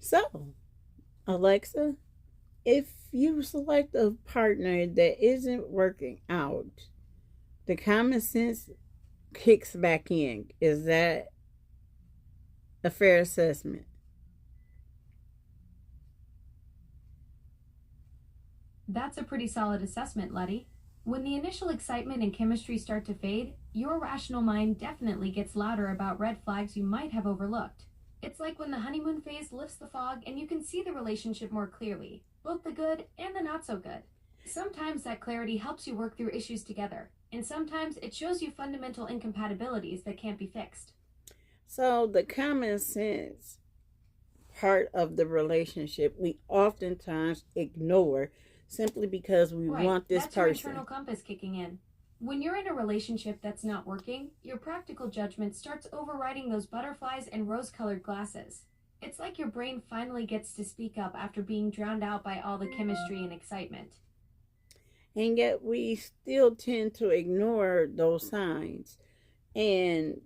So, Alexa, if you select a partner that isn't working out, the common sense kicks back in. Is that a fair assessment? That's a pretty solid assessment, Letty. When the initial excitement and chemistry start to fade, your rational mind definitely gets louder about red flags you might have overlooked. It's like when the honeymoon phase lifts the fog and you can see the relationship more clearly, both the good and the not so good. Sometimes that clarity helps you work through issues together, and sometimes it shows you fundamental incompatibilities that can't be fixed. So, the common sense part of the relationship we oftentimes ignore simply because we Right, want this that's your person. internal compass kicking in. When you're in a relationship that's not working, your practical judgment starts overriding those butterflies and rose colored glasses. It's like your brain finally gets to speak up after being drowned out by all the chemistry and excitement. And yet we still tend to ignore those signs. And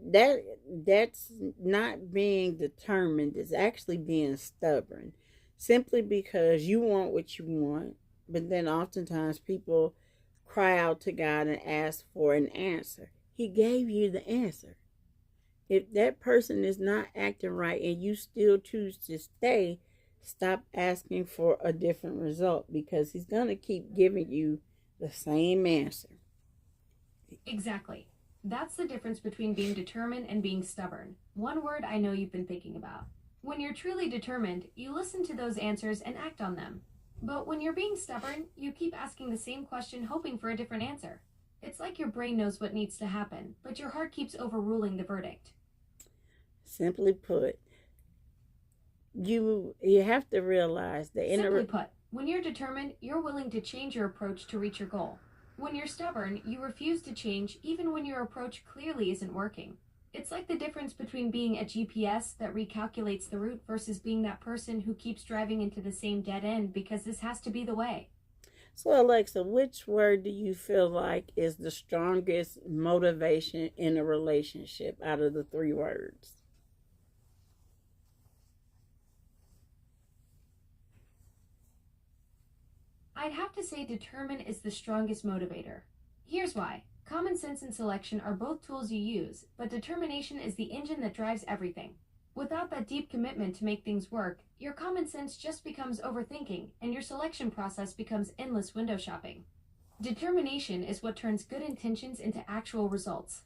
that's not being determined, it's actually being stubborn. Simply because you want what you want, but then oftentimes people cry out to God and ask for an answer. He gave you the answer. If that person is not acting right and you still choose to stay, stop asking for a different result because he's going to keep giving you the same answer. Exactly. That's the difference between being determined and being stubborn. One word I know you've been thinking about. When you're truly determined, you listen to those answers and act on them. But when you're being stubborn, you keep asking the same question, hoping for a different answer. It's like your brain knows what needs to happen, but your heart keeps overruling the verdict. Simply put, you have to realize that in a Simply put, when you're determined, you're willing to change your approach to reach your goal. When you're stubborn, you refuse to change even when your approach clearly isn't working. It's like the difference between being a GPS that recalculates the route versus being that person who keeps driving into the same dead end because this has to be the way. So, Alexa, which word do you feel like is the strongest motivation in a relationship out of the three words? I'd have to say determine is the strongest motivator. Here's why. Common sense and selection are both tools you use, but determination is the engine that drives everything. Without that deep commitment to make things work, your common sense just becomes overthinking, and your selection process becomes endless window shopping. Determination is what turns good intentions into actual results.